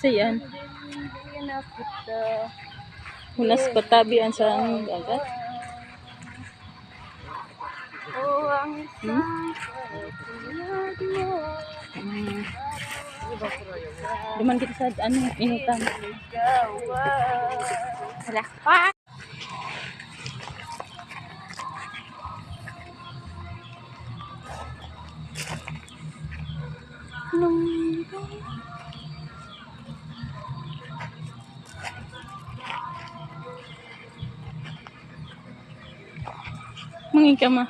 Kasi yan. Hunas patabi ang sa agad. Duman kita sa inutan. Wala pa. Mangin ka ma.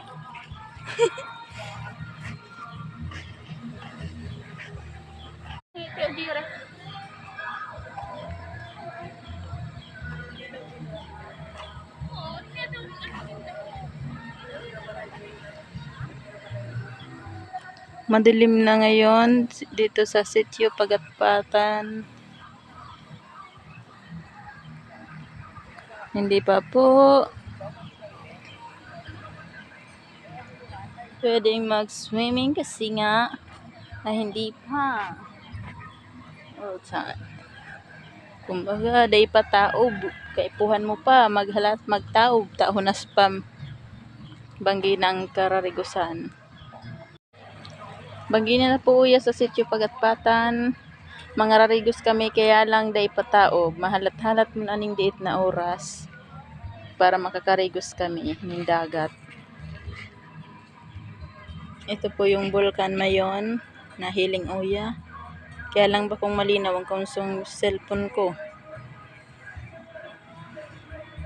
Madilim na ngayon dito sa sitio Pagatpatan. Hindi pa po pwedeng mag-swimming kasi nga hindi pa. Kumbaga, day pa taob. Kaipuhan mo pa, maghalat, magtaob. Tahunas pa banggi ng kararigusan. Banggi na po uya sa sitio Pagatpatan. Mga rarigos kami kaya lang day pa taob. Mahalat-halat mo aning diit na oras para makakarigos kami ng dagat. Ito po yung Bulkan Mayon na Hiling Uya. Kaya lang ba kung malinaw ang konsong cellphone ko.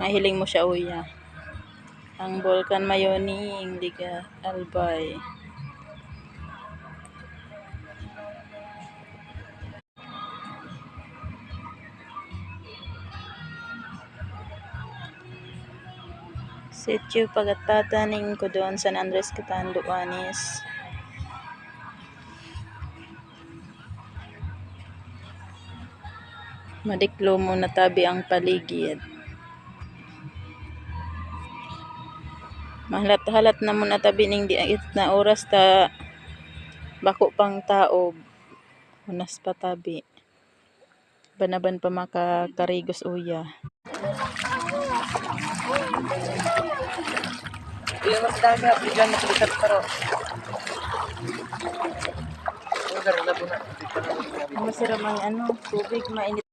Mahiling mo siya uya. Ang Bulkan Mayon ni Liga Albay. Sitio Pagatpatan ning Kudon San Andres Catanduanes. Madiklo mo na tabi ang paligid. Mahalat-halat na mo na tabi ning diait na oras ta bako pang taob. Unas pa tabi. Banaban pa makakarigos uya. Iya mas daga bigyan na tulikat pero. Masira mang tubig mainit.